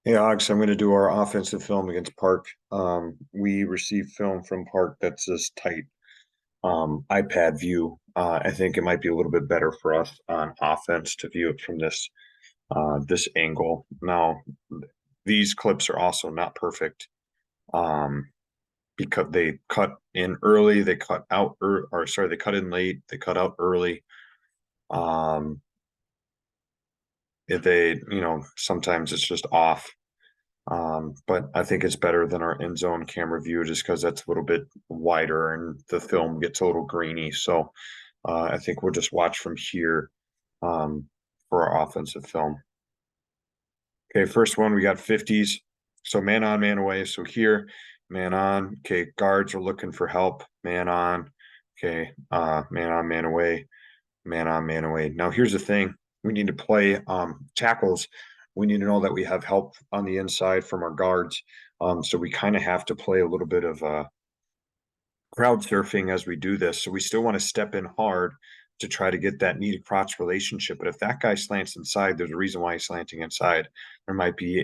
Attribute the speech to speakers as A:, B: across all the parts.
A: Hey, Alex, I'm going to do our offensive film against Park. We received film from Park that's this tight iPad view. I think it might be a little bit better for us on offense to view it from this angle. Now, these clips are also not perfect um, because they cut in early, they cut out, or sorry, they cut in late, they cut out early. Um, if they, sometimes it's just off. But I think it's better than our end zone camera view just because that's a little bit wider and the film gets a little grainy. So I think we'll just watch from here um, for our offensive film. Okay, first one, we got 50s. So man on, man away. So here, man on. Okay, guards are looking for help. Man on. Okay, man on, man away. Man on, man away. Now here's the thing. We need to play tackles. We need to know that we have help on the inside from our guards. So we kind of have to play a little bit of crowd surfing as we do this. So we still want to step in hard to try to get that knee to crotch relationship. But if that guy slants inside, there's a reason why he's slanting inside. There might be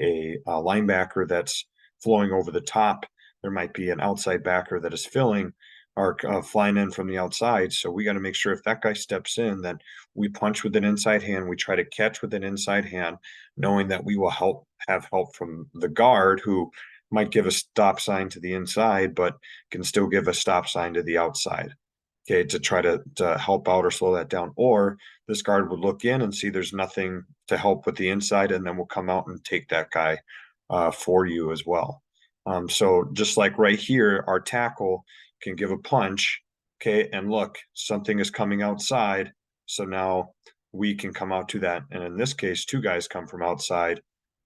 A: a linebacker that's flowing over the top. There might be an outside backer that is filling or flying in from the outside. So we got to make sure if that guy steps in, that we punch with an inside hand. We try to catch with an inside hand, knowing that we will have help from the guard who might give a stop sign to the inside, but can still give a stop sign to the outside. Okay, to try to help out or slow that down. Or this guard would look in and see there's nothing to help with the inside, and then we'll come out and take that guy for you as well. So just like right here, our tackle can give a punch. Okay, and look, something is coming outside. So now we can come out to that. And in this case, two guys come from outside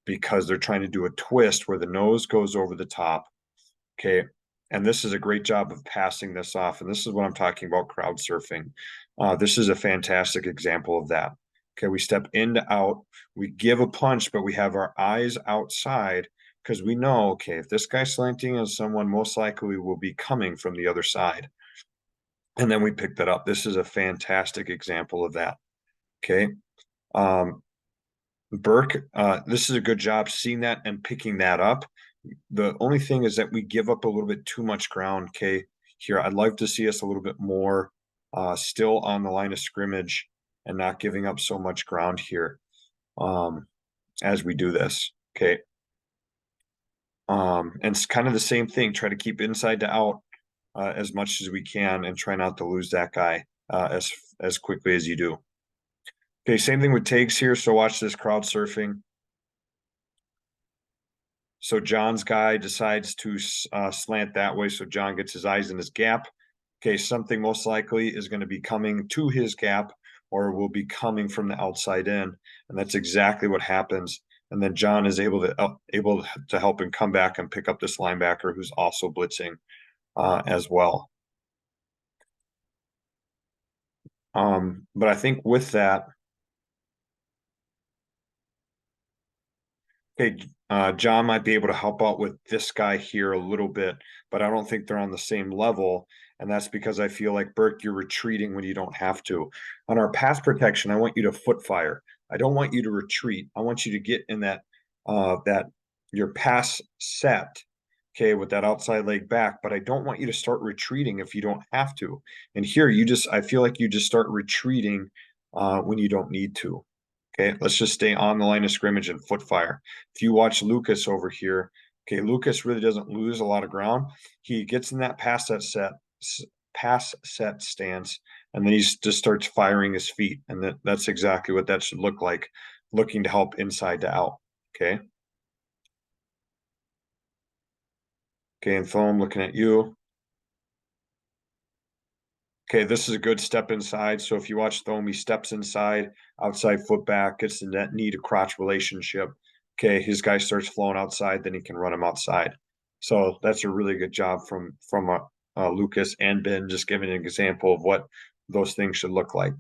A: because they're trying to do a twist where the nose goes over the top. Okay. And this is a great job of passing this off. And this is what I'm talking about crowd surfing. This is a fantastic example of that. Okay. We step into out, we give a punch, but we have our eyes outside because we know, okay, if this guy's slanting and someone most likely will be coming from the other side. And then we pick that up. This is a fantastic example of that. Okay. Um, Burke, this is a good job seeing that and picking that up. The only thing is that we give up a little bit too much ground, okay, here. I'd like to see us a little bit more still on the line of scrimmage and not giving up so much ground here um, as we do this, okay. And it's kind of the same thing. Try to keep inside to out as much as we can and try not to lose that guy as quickly as you do. Okay, same thing with takes here. So watch this crowd surfing. So John's guy decides to slant that way. So John gets his eyes in his gap. Okay, something most likely is going to be coming to his gap or will be coming from the outside in. And that's exactly what happens. And then John is able to help him come back and pick up this linebacker who's also blitzing as well. But I think with that, okay, John might be able to help out with this guy here a little bit, but I don't think they're on the same level. And that's because I feel like Burke, you're retreating when you don't have to. On our pass protection, I want you to foot fire. I don't want you to retreat. I want you to get in that your pass set, okay, with that outside leg back, but I don't want you to start retreating if you don't have to. And here I feel like you just start retreating when you don't need to. Okay, let's just stay on the line of scrimmage and foot fire. If you watch Lucas over here, okay, Lucas really doesn't lose a lot of ground. He gets in that pass set stance, and then he just starts firing his feet, and that's exactly what that should look like, looking to help inside to out. Okay, okay, and foam looking at you. Okay, this is a good step inside. So if you watch Thome, he steps inside, outside foot back, gets in that knee to crotch relationship. Okay, his guy starts flowing outside, then he can run him outside. So that's a really good job from Lucas and Ben, just giving an example of what those things should look like.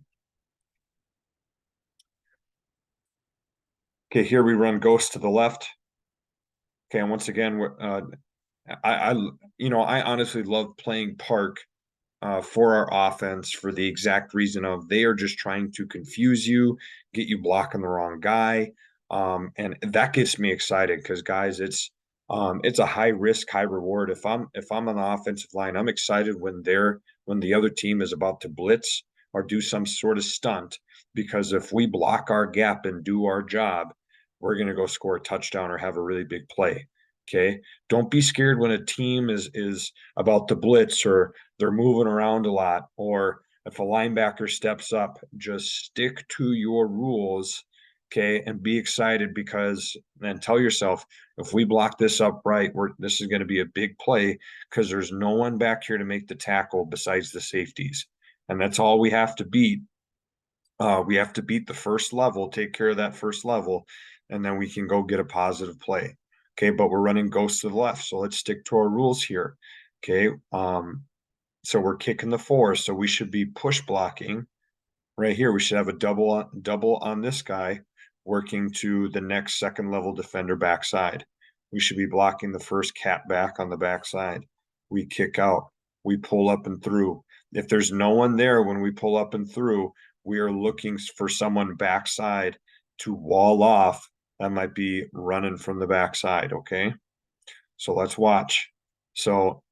A: Okay, here we run ghost to the left. Okay, and once again, I honestly love playing Park for our offense for the exact reason of they are just trying to confuse you, get you blocking the wrong guy. And that gets me excited because guys, it's a high risk, high reward. If I'm on the offensive line, I'm excited when the other team is about to blitz or do some sort of stunt, because if we block our gap and do our job, we're going to go score a touchdown or have a really big play. Okay. Don't be scared when a team is about to blitz or they're moving around a lot, or if a linebacker steps up, just stick to your rules. Okay. And be excited, because then tell yourself, if we block this up right, this is going to be a big play, because there's no one back here to make the tackle besides the safeties. And that's all we have to beat. We have to beat the first level, take care of that first level, and then we can go get a positive play. Okay, but we're running ghost to the left, so let's stick to our rules here. Okay, so we're kicking the four, so we should be push blocking right here. We should have a double on this guy, working to the next second level defender backside. We should be blocking the first cat back on the backside. We kick out. We pull up and through. If there's no one there when we pull up and through, we are looking for someone backside to wall off. That might be running from the backside. Okay. So let's watch. So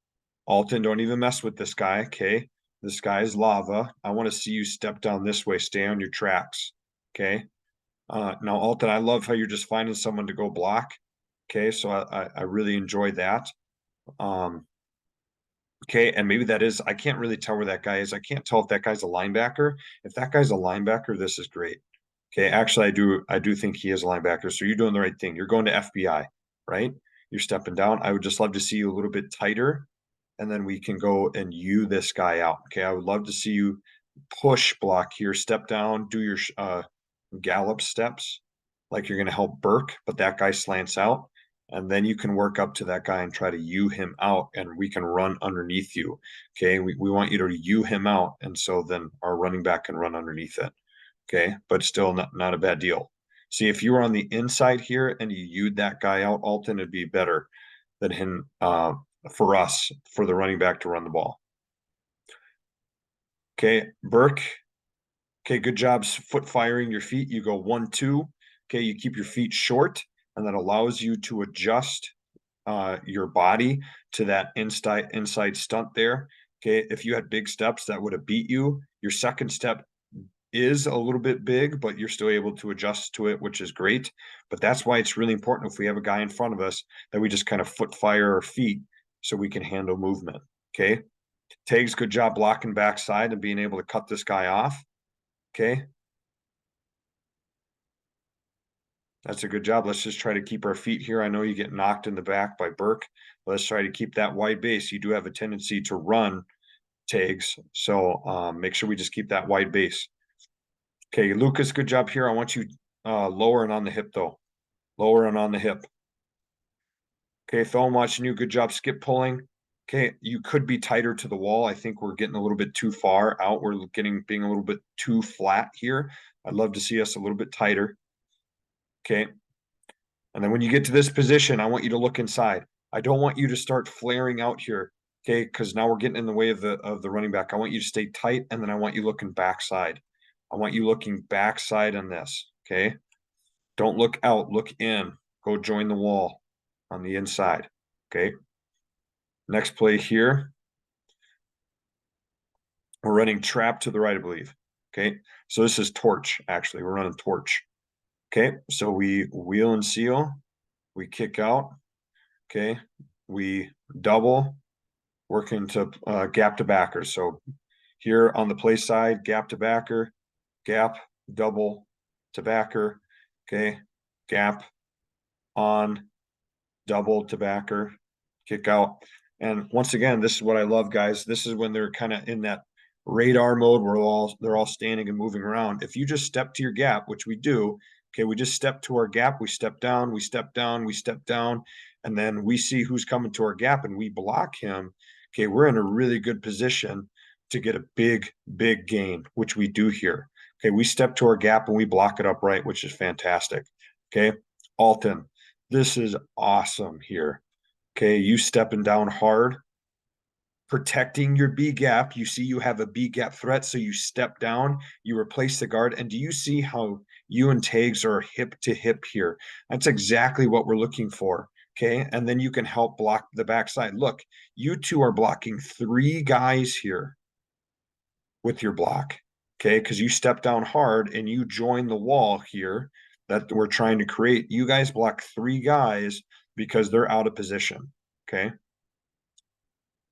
A: Alton, don't even mess with this guy. Okay. This guy is lava. I want to see you step down this way. Stay on your tracks. Okay. Now, Alton, I love how you're just finding someone to go block. Okay. So I really enjoy that. Um, okay. And maybe that is, I can't really tell where that guy is. I can't tell if that guy's a linebacker. If that guy's a linebacker, this is great. Okay. Actually, I do think he is a linebacker. So you're doing the right thing. You're going to FBI, right? You're stepping down. I would just love to see you a little bit tighter, and then we can go and you this guy out. Okay, I would love to see you push block here, step down, do your gallop steps like you're going to help Burke, but that guy slants out. And then you can work up to that guy and try to U him out, and we can run underneath you. Okay, we want you to U him out, and so then our running back can run underneath it. Okay, but still not a bad deal. See, if you were on the inside here and you U'd that guy out, Alton, it'd be better than him for us, for the running back to run the ball. Okay, Burke. Okay, good job foot firing your feet. You go 1-2. Okay, you keep your feet short, and that allows you to adjust your body to that inside stunt there. Okay, if you had big steps, that would have beat you. Your second step is a little bit big, but you're still able to adjust to it, which is great. But that's why it's really important, if we have a guy in front of us, that we just kind of foot fire our feet so we can handle movement. Okay. Tags, good job blocking backside and being able to cut this guy off. Okay. That's a good job. Let's just try to keep our feet here. I know you get knocked in the back by Burke. Let's try to keep that wide base. You do have a tendency to run, Tags. So make sure we just keep that wide base. Okay, Lucas, good job here. I want you lower and on the hip, though. Lower and on the hip. Okay, Phil, I'm watching you. Good job skip pulling. Okay, you could be tighter to the wall. I think we're getting a little bit too far out. We're being a little bit too flat here. I'd love to see us a little bit tighter. Okay. And then when you get to this position, I want you to look inside. I don't want you to start flaring out here. Okay, because now we're getting in the way of the running back. I want you to stay tight, and then I want you looking backside. I want you looking backside on this. Okay. Don't look out, look in. Go join the wall on the inside. Okay. Next play here. We're running trap to the right, I believe. Okay. So this is torch, actually. We're running torch. Okay. So we wheel and seal. We kick out. Okay. We double, working to gap to backer. So here on the play side, gap to backer, gap, double to backer. Okay. Gap, on, double to backer, kick out. And once again, this is what I love, guys. This is when they're kind of in that radar mode where they're all standing and moving around. If you just step to your gap, which we do, okay, we just step to our gap, we step down, we step down, we step down, and then we see who's coming to our gap and we block him. Okay, we're in a really good position to get a big, big gain, which we do here. Okay, we step to our gap and we block it up right, which is fantastic. Okay, Alton, this is awesome here. Okay, you stepping down hard, protecting your B gap. You see you have a B gap threat, so you step down, you replace the guard. And do you see how you and Tags are hip to hip here. That's exactly what we're looking for. Okay. And then you can help block the backside. Look, you two are blocking 3 guys here with your block. Okay. Because you step down hard and you join the wall here that we're trying to create. You guys block 3 guys because they're out of position. Okay.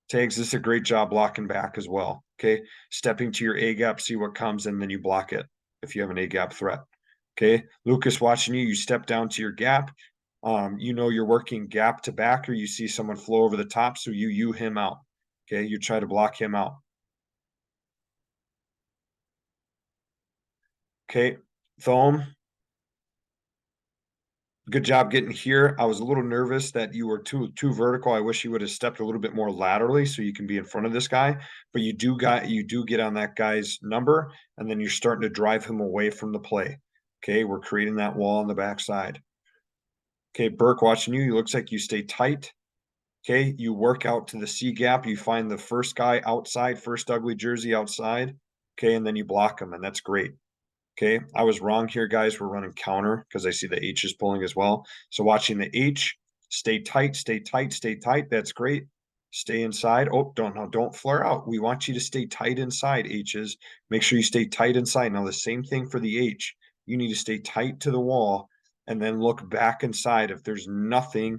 A: Tags, this is a great job blocking back as well. Okay. Stepping to your A gap, see what comes, and then you block it if you have an A gap threat. Okay. Lucas watching you, you step down to your gap. You know you're working gap to back, or you see someone flow over the top, so you him out. Okay. You try to block him out. Okay. Thome, good job getting here. I was a little nervous that you were too vertical. I wish you would have stepped a little bit more laterally so you can be in front of this guy. But you do get on that guy's number, and then you're starting to drive him away from the play. Okay, we're creating that wall on the backside. Okay, Burke watching you. It looks like you stay tight. Okay, you work out to the C gap. You find the first guy outside, first ugly jersey outside. Okay, and then you block him, and that's great. Okay, I was wrong here, guys. We're running counter because I see the H is pulling as well. So watching the H, stay tight, stay tight, stay tight. That's great. Stay inside. Oh, don't flare out. We want you to stay tight inside, H's. Make sure you stay tight inside. Now, the same thing for the H. You need to stay tight to the wall and then look back inside. If there's nothing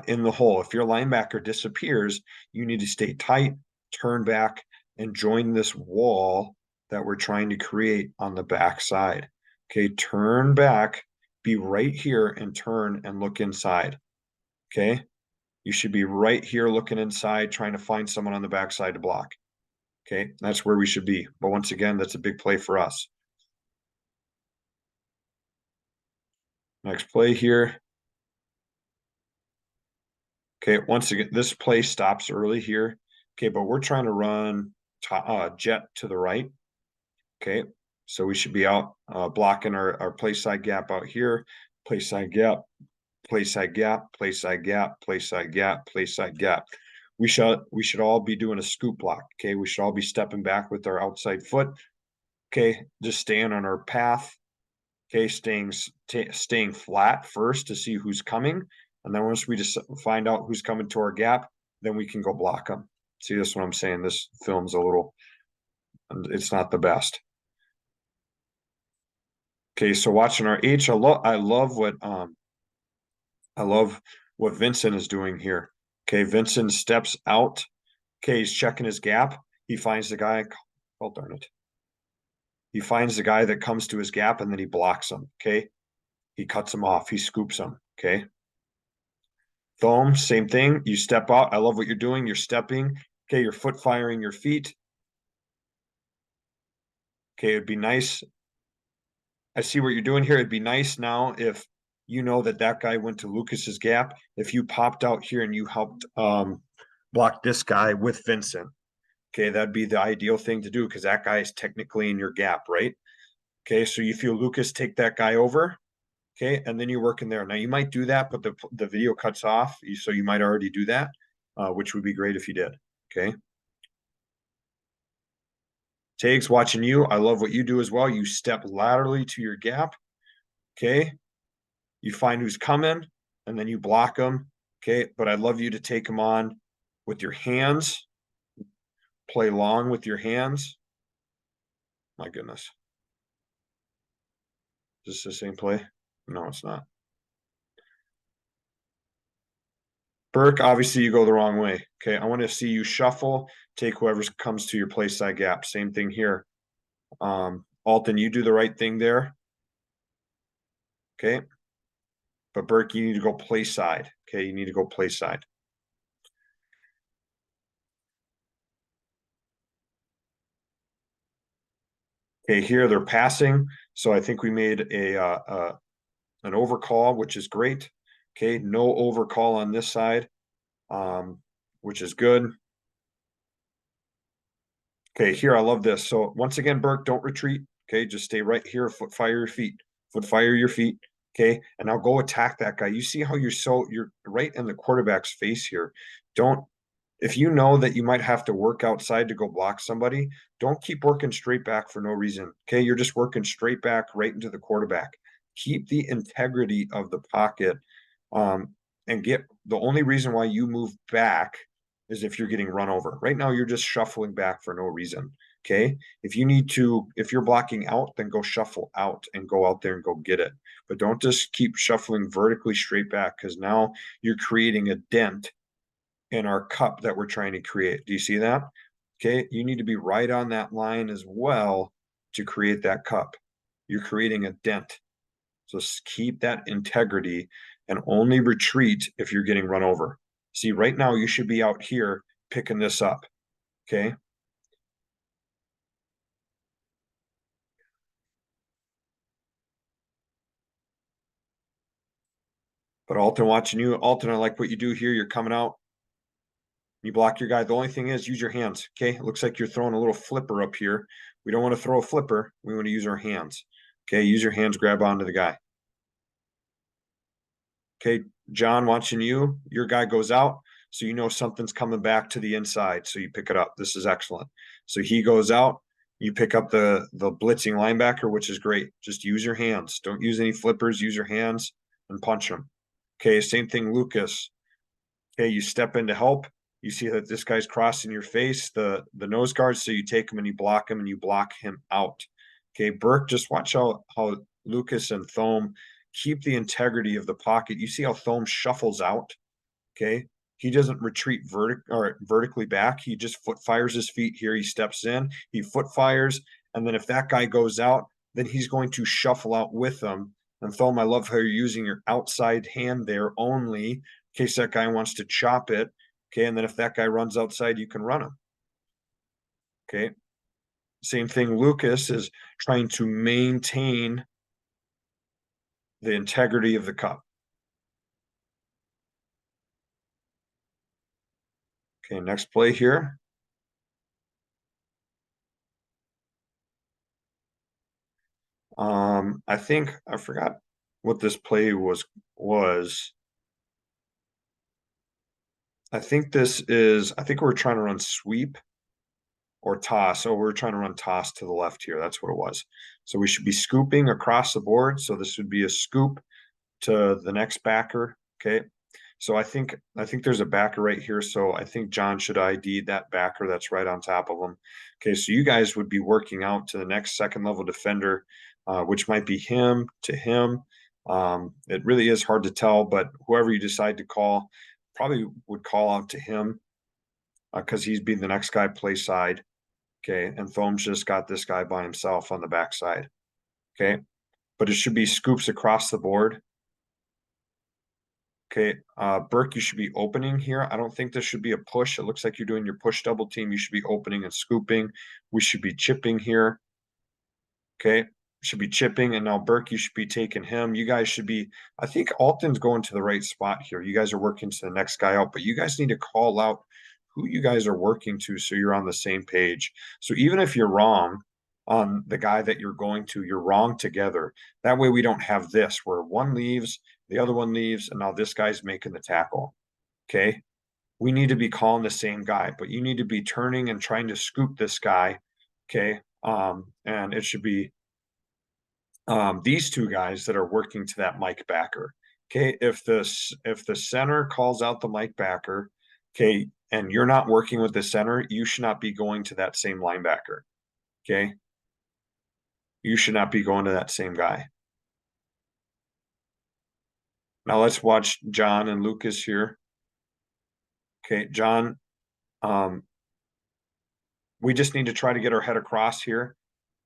A: in the hole, if your linebacker disappears, you need to stay tight, turn back, and join this wall that we're trying to create on the back side. Okay, turn back, be right here and turn and look inside. Okay, you should be right here looking inside, trying to find someone on the backside to block. Okay, that's where we should be. But once again, that's a big play for us. Next play here. Okay, once again, this play stops early here. Okay, but we're trying to run jet to the right. Okay, so we should be out blocking our play side gap out here. Play side gap, play side gap, play side gap, play side gap, play side gap. We should all be doing a scoop block. Okay, we should all be stepping back with our outside foot. Okay, just staying on our path. Okay, staying flat first to see who's coming, and then once we just find out who's coming to our gap, then we can go block them. See, that's what I'm saying. This film's a little, it's not the best. Okay, so watching our H, I love what Vincent is doing here. Okay, Vincent steps out. Okay, he's checking his gap. He finds the guy. Oh, darn it. He finds the guy that comes to his gap and then he blocks him. Okay, he cuts him off. He scoops him. Okay. Thome, same thing. You step out. I love what you're doing. You're stepping. Okay, you're foot firing your feet. Okay, it'd be nice. I see what you're doing here. It'd be nice now if you know that guy went to Lucas's gap. If you popped out here and you helped block this guy with Vincent, okay, that'd be the ideal thing to do because that guy is technically in your gap, right? Okay, so you feel Lucas take that guy over, okay, and then you're working there. Now you might do that, but the video cuts off, so you might already do that, which would be great if you did. Okay. Tags watching you. I love what you do as well. You step laterally to your gap. Okay. You find who's coming and then you block them. Okay. But I love you to take them on with your hands. Play long with your hands. My goodness. Is this the same play? No, it's not. Burke, obviously you go the wrong way. Okay. I want to see you shuffle, take whoever comes to your play side gap. Same thing here. Alton, you do the right thing there. Okay. But Burke, you need to go play side. Okay. You need to go play side. Okay, here they're passing. So I think we made an overcall, which is great. Okay, no overcall on this side, which is good. Okay, here I love this. So once again, Burke, don't retreat. Okay, just stay right here. Foot fire your feet. Foot fire your feet. Okay, and now go attack that guy. You see how you're right in the quarterback's face here. Don't If you know that you might have to work outside to go block somebody, don't keep working straight back for no reason. Okay, you're just working straight back right into the quarterback. Keep the integrity of the pocket, and get the only reason why you move back is if you're getting run over. Right now, you're just shuffling back for no reason. Okay, if you're blocking out, then go shuffle out and go out there and go get it. But don't just keep shuffling vertically straight back, because now you're creating a dent in our cup that we're trying to create. Do you see that? Okay, you need to be right on that line as well to create that cup. You're creating a dent. So keep that integrity and only retreat if you're getting run over. See, right now you should be out here picking this up. Okay. But Alton watching you, Alton, I like what you do here. You're coming out. You block your guy. The only thing is use your hands. Okay. It looks like you're throwing a little flipper up here. We don't want to throw a flipper. We want to use our hands. Okay. Use your hands, grab onto the guy. Okay. John watching you. Your guy goes out. So you know something's coming back to the inside. So you pick it up. This is excellent. So he goes out. You pick up the blitzing linebacker, which is great. Just use your hands. Don't use any flippers. Use your hands and punch him. Okay. Same thing, Lucas. Okay, you step in to help. You see that this guy's crossing your face, the nose guard, so you take him and you block him and you block him out. Okay, Burke, just watch how Lucas and Thome keep the integrity of the pocket. You see how Thome shuffles out. Okay, he doesn't retreat vertically back. He just foot fires his feet here. He steps in, he foot fires, and then if that guy goes out, then he's going to shuffle out with them. And Thome, I love how you're using your outside hand there only in case that guy wants to chop it. Okay, and then if that guy runs outside, you can run him. Okay. Same thing, Lucas is trying to maintain the integrity of the cup. Okay, next play here. I think I forgot what this play was. I think we're trying to run sweep or toss. So we're trying to run toss to the left here. That's what it was. So we should be scooping across the board. So this would be a scoop to the next backer. Okay. So I think there's a backer right here. So I think John should ID that backer that's right on top of him. Okay, so you guys would be working out to the next second level defender, which might be him to him. It really is hard to tell, but whoever you decide to call probably would call out to him because he's being the next guy play side. Okay, and Thome's just got this guy by himself on the backside. Okay, but it should be scoops across the board. Okay, Burke, you should be opening here. I don't think this should be a push. It looks like you're doing your push double team. You should be opening and scooping. We should be chipping here. Okay, should be chipping. And now Burke, you should be taking him. You guys should be, I think Alton's going to the right spot here. You guys are working to the next guy out, but you guys need to call out who you guys are working to so you're on the same page. So even if you're wrong on the guy that you're going to, you're wrong together. That way we don't have this where one leaves, the other one leaves, and now this guy's making the tackle. Okay. We need to be calling the same guy, but you need to be turning and trying to scoop this guy. Okay. And it should be these two guys that are working to that Mike backer. Okay. If the center calls out the Mike backer, okay, and you're not working with the center, you should not be going to that same linebacker. Okay. You should not be going to that same guy. Now let's watch John and Lucas here. Okay, John, we just need to try to get our head across here.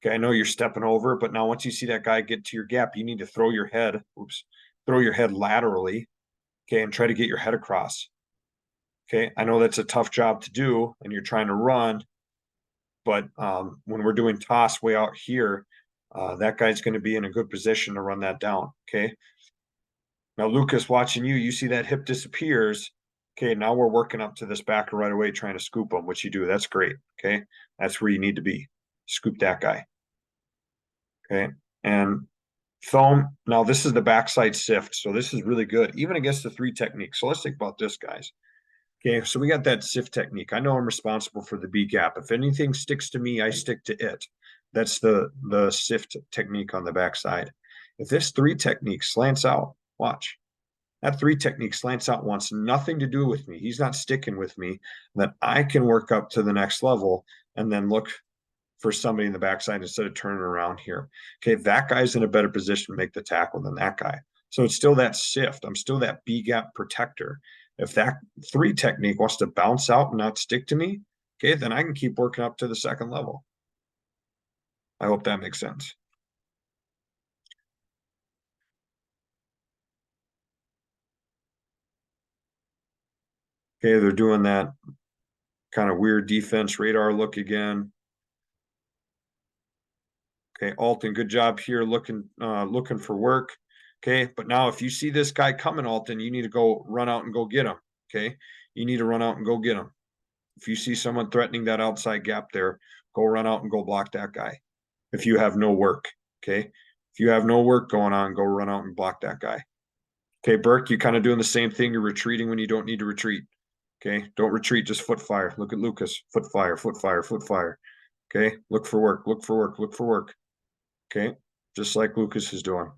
A: Okay, I know you're stepping over, but now once you see that guy get to your gap, you need to throw your head laterally, okay, and try to get your head across. Okay, I know that's a tough job to do, and you're trying to run, but when we're doing toss way out here, that guy's going to be in a good position to run that down. Okay, now Lucas, watching you, you see that hip disappears. Okay, now we're working up to this backer right away, trying to scoop him, which you do. That's great. Okay, that's where you need to be. Scoop that guy. Okay, and Thome. Now this is the backside sift, so this is really good, even against the three technique. So let's think about this, guys. Okay, so we got that sift technique. I know I'm responsible for the B gap. If anything sticks to me, I stick to it. That's the sift technique on the backside. If this 3 technique slants out, watch. That 3 technique slants out, wants nothing to do with me. He's not sticking with me. Then I can work up to the next level and then look for somebody in the backside instead of turning around here. Okay, that guy's in a better position to make the tackle than that guy. So it's still that sift. I'm still that B gap protector. If that 3 technique wants to bounce out and not stick to me, okay, then I can keep working up to the second level. I hope that makes sense. Okay, they're doing that kind of weird defense radar look again. Okay, Alton, good job here looking for work. Okay, but now if you see this guy coming, Alton, you need to go run out and go get him. Okay, you need to run out and go get him. If you see someone threatening that outside gap there, go run out and go block that guy. If you have no work, okay. If you have no work going on, go run out and block that guy. Okay, Burke, you kind of doing the same thing. You're retreating when you don't need to retreat. Okay, don't retreat, just foot fire. Look at Lucas, foot fire, foot fire, foot fire. Okay, look for work, look for work, look for work. Okay, just like Lucas is doing.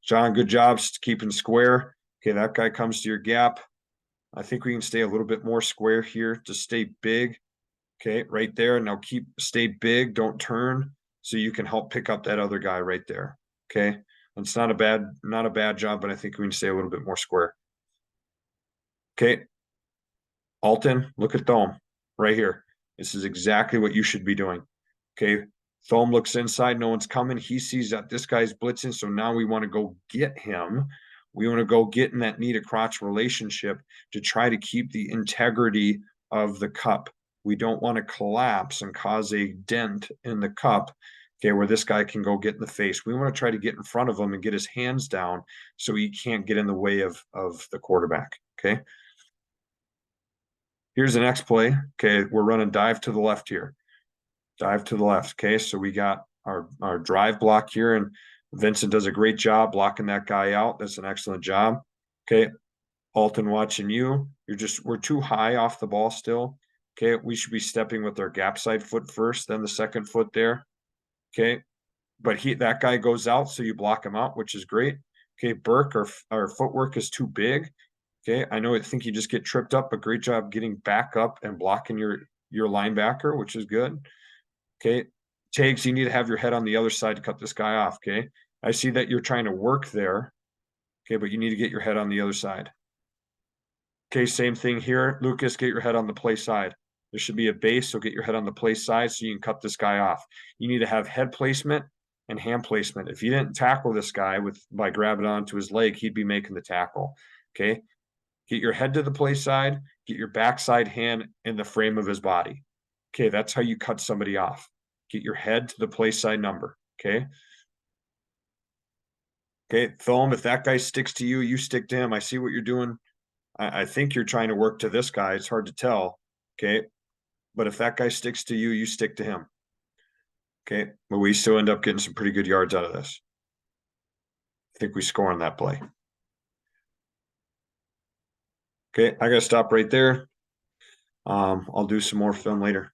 A: John, good job keeping square. Okay, that guy comes to your gap. I think we can stay a little bit more square here to stay big. Okay, right there. Now stay big, don't turn, so you can help pick up that other guy right there. Okay. It's not a bad job, but I think we can stay a little bit more square. Okay. Alton, look at Thome right here. This is exactly what you should be doing. Okay. Thome looks inside, no one's coming. He sees that this guy's blitzing, so now we want to go get him. We want to go get in that knee to crotch relationship to try to keep the integrity of the cup. We don't want to collapse and cause a dent in the cup, okay, where this guy can go get in the face. We want to try to get in front of him and get his hands down so he can't get in the way of the quarterback, okay? Here's the next play. Okay, we're running dive to the left here. Dive to the left. Okay, so we got our drive block here, and Vincent does a great job blocking that guy out. That's an excellent job. Okay, Alton watching you. We're too high off the ball still. Okay, we should be stepping with our gap side foot first, then the second foot there. Okay, but that guy goes out, so you block him out, which is great. Okay, Burke, our footwork is too big. Okay, I think you just get tripped up, but great job getting back up and blocking your linebacker, which is good. Okay, Tags, you need to have your head on the other side to cut this guy off. Okay, I see that you're trying to work there. Okay, but you need to get your head on the other side. Okay, same thing here. Lucas, get your head on the play side. There should be a base, so get your head on the play side so you can cut this guy off. You need to have head placement and hand placement. If you didn't tackle this guy by grabbing onto his leg, he'd be making the tackle. Okay, get your head to the play side, get your backside hand in the frame of his body. Okay, that's how you cut somebody off. Get your head to the play side number. Okay. Okay, Thome, if that guy sticks to you, you stick to him. I see what you're doing. I think you're trying to work to this guy. It's hard to tell. Okay. But if that guy sticks to you, you stick to him. Okay. But we still end up getting some pretty good yards out of this. I think we score on that play. Okay. I got to stop right there. I'll do some more film later.